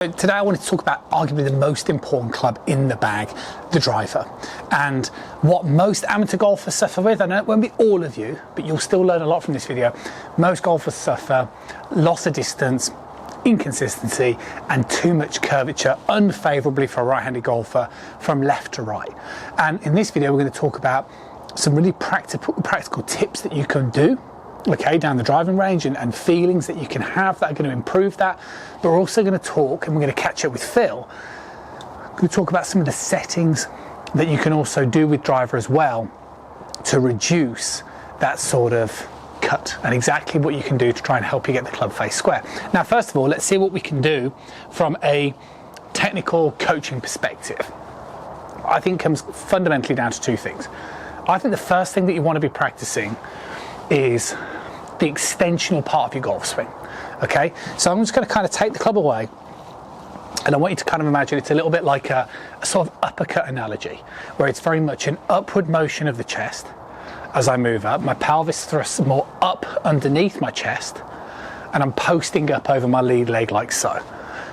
Today I wanted to talk about arguably the most important club in the bag, the driver, and what most amateur golfers suffer with. I know it won't be all of you, but you'll still learn a lot from this video. Most golfers suffer loss of distance, inconsistency, and too much curvature, unfavourably for a right-handed golfer from left to right. And in this video we're going to talk about some really practical tips that you can do down the driving range and feelings that you can have that are going to improve that. But we're also going to talk, and we're going to catch up with Phil, we're going to talk about some of the settings that you can also do with driver as well to reduce that sort of cut, and exactly what you can do to try and help you get the club face square. Now, first of all, let's see what we can do from a technical coaching perspective. I think comes fundamentally down to two things. I think the first thing that you want to be practicing is the extensional part of your golf swing. Okay, so I'm just going to kind of take the club away, and I want you to kind of imagine it's a little bit like a sort of uppercut analogy, where it's very much an upward motion of the chest as I move up. My pelvis thrusts more up underneath my chest, and I'm posting up over my lead leg like so.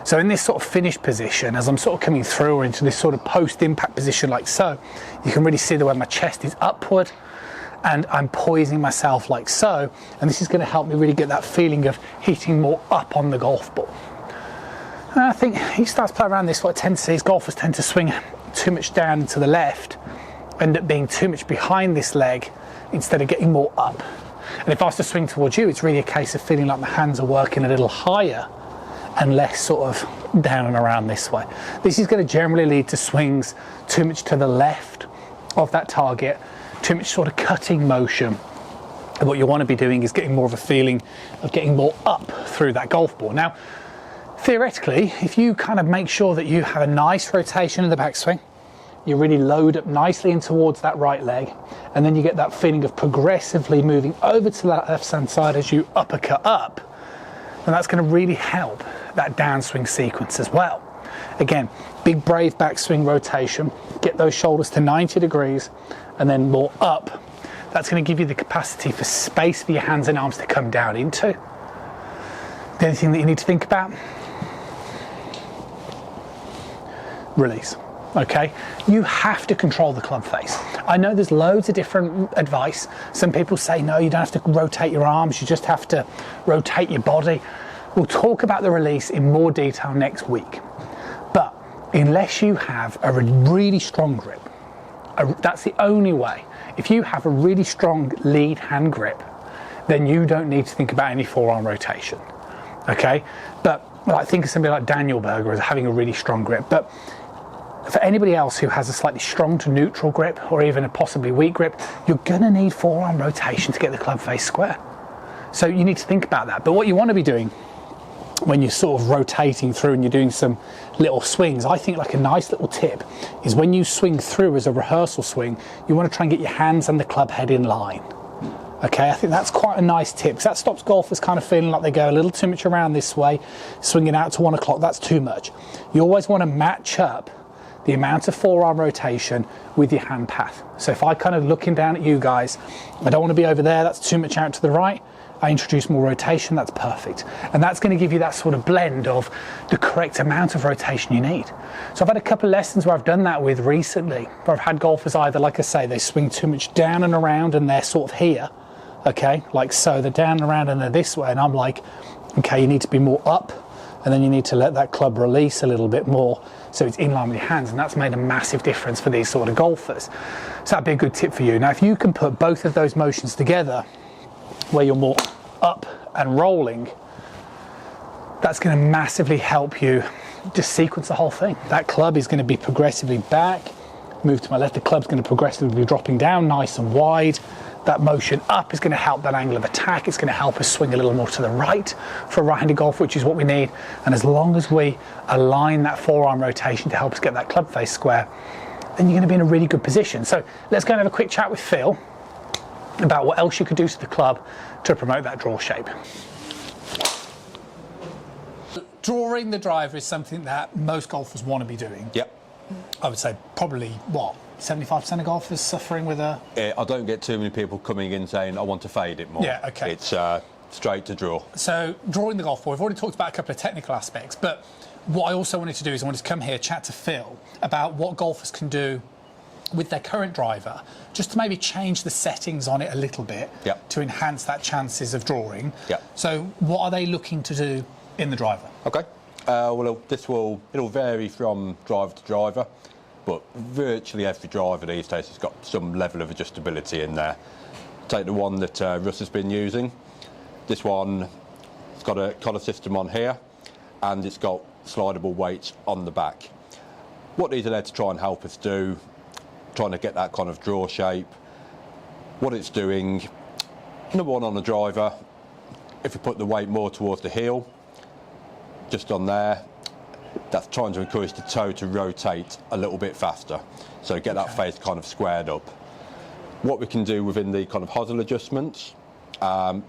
So in this sort of finished position, as I'm sort of coming through or into this sort of post-impact position like so, you can really see the way my chest is upward, and I'm poising myself like so, and this is going to help me really get that feeling of hitting more up on the golf ball. And I think he starts to play around this, what I tend to see is golfers tend to swing too much down to the left, end up being too much behind this leg instead of getting more up. And if I was to swing towards you, it's really a case of feeling like my hands are working a little higher and less sort of down and around this way. This is going to generally lead to swings too much to the left of that target, too much sort of cutting motion. And what you want to be doing is getting more of a feeling of getting more up through that golf ball. Now, theoretically, if you kind of make sure that you have a nice rotation in the backswing, you really load up nicely in towards that right leg, and then you get that feeling of progressively moving over to that left-hand side as you uppercut up, and that's going to really help that downswing sequence as well. Again, big brave backswing rotation, get those shoulders to 90 degrees, and then more up. That's going to give you the capacity for space for your hands and arms to come down into. The only thing that you need to think about, release. Okay, you have to control the club face. I know there's loads of different advice. Some people say no, you don't have to rotate your arms, you just have to rotate your body. We'll talk about the release in more detail next week. But unless you have a really strong grip, that's the only way. If you have a really strong lead hand grip, then you don't need to think about any forearm rotation. Okay, but like, think of somebody like Daniel Berger as having a really strong grip. But for anybody else who has a slightly strong to neutral grip, or even a possibly weak grip, you're going to need forearm rotation to get the club face square. So you need to think about that. But what you want to be doing when you're sort of rotating through and you're doing some little swings, I think like a nice little tip is when you swing through as a rehearsal swing, you want to try and get your hands and the club head in line. Okay, I think that's quite a nice tip, because that stops golfers kind of feeling like they go a little too much around this way, swinging out to 1 o'clock, that's too much. You always want to match up the amount of forearm rotation with your hand path. So if I kind of looking down at you guys, I don't want to be over there, that's too much out to the right, I introduce more rotation, that's perfect. And that's going to give you that sort of blend of the correct amount of rotation you need. So I've had a couple of lessons where I've done that with recently, where I've had golfers either, like I say, they swing too much down and around and they're sort of here, okay, like so, they're down and around and they're this way, and I'm like, okay, you need to be more up, and then you need to let that club release a little bit more so it's in line with your hands, and that's made a massive difference for these sort of golfers. So that'd be a good tip for you. Now, if you can put both of those motions together, where you're more up and rolling, that's going to massively help you just sequence the whole thing. That club is going to be progressively back, move to my left, the club's going to progressively be dropping down nice and wide. That motion up is going to help that angle of attack. It's going to help us swing a little more to the right for a right-handed golf, which is what we need. And as long as we align that forearm rotation to help us get that club face square, then you're going to be in a really good position. So let's go and have a quick chat with Phil about what else you could do to the club to promote that draw shape. Drawing the driver is something that most golfers want to be doing. Yep. I would say probably, what, 75% of golfers suffering with a... I don't get too many people coming in saying, I want to fade it more. Yeah, okay. It's straight to draw. So, drawing the golf ball, we've already talked about a couple of technical aspects, but what I also wanted to do is I wanted to come here, chat to Phil about what golfers can do with their current driver, just to maybe change the settings on it a little bit to enhance that chances of drawing. So what are they looking to do in the driver? Okay. Well, it'll vary from driver to driver, but virtually every driver these days has got some level of adjustability in there. Take the one that Russ has been using. This one, it's got a collar system on here, and it's got slidable weights on the back. What these are there to try and help us do, trying to get that kind of draw shape. What it's doing, number one on the driver, if we put the weight more towards the heel, just on there, that's trying to encourage the toe to rotate a little bit faster. So get that face kind of squared up. What we can do within the kind of hosel adjustments,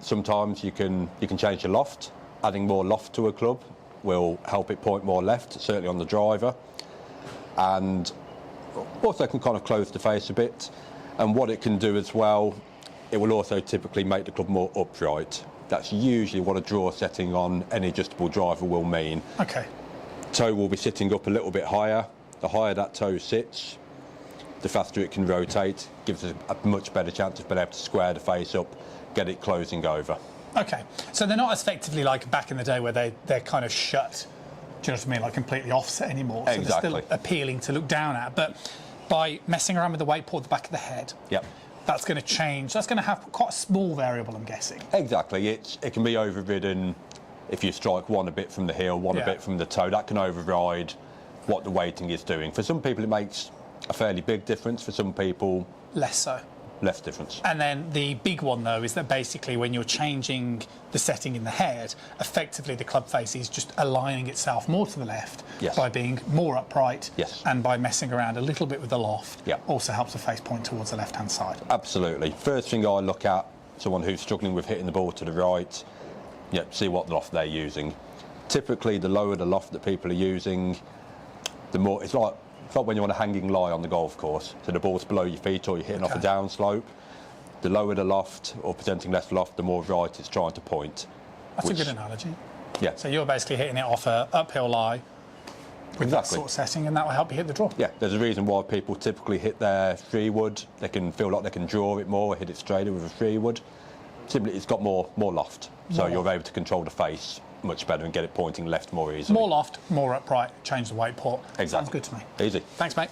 sometimes you can change the loft. Adding more loft to a club will help it point more left, certainly on the driver. And also can kind of close the face a bit. And what it can do as well, it will also typically make the club more upright. That's usually what a draw setting on any adjustable driver will mean. Okay. Toe will be sitting up a little bit higher. The higher that toe sits, the faster it can rotate, gives us a much better chance of being able to square the face up, get it closing over. Okay, so they're not as effectively like back in the day where they're kind of shut, do you know what I mean, like completely offset anymore. So Exactly. they're still appealing to look down at, but by messing around with the weight port at the back of the head, that's going to change. That's going to have quite a small variable, I'm guessing. Exactly, it can be overridden if you strike one a bit from the heel, one a bit from the toe. That can override what the weighting is doing. For some people it makes a fairly big difference, for some people less so. Less difference. And then the big one though is that basically when you're changing the setting in the head, effectively the club face is just aligning itself more to the left by being more upright and by messing around a little bit with the loft also helps the face point towards the left hand side. Absolutely. First thing I look at, someone who's struggling with hitting the ball to the right, see what loft they're using. Typically the lower the loft that people are using, the more it's like when you're on a hanging lie on the golf course, so the ball's below your feet or you're hitting off a down slope. The lower the loft or presenting less loft, the more right it's trying to point. That's a good analogy. Yeah. So you're basically hitting it off a uphill lie with that sort of setting, and that will help you hit the draw. Yeah, there's a reason why people typically hit their 3-wood. They can feel like they can draw it more or hit it straighter with a 3-wood. Simply, it's got more loft, so you're able to control the face much better and get it pointing left more easily. More loft, more upright, change the weight port. Exactly. Sounds good to me. Easy. Thanks, mate.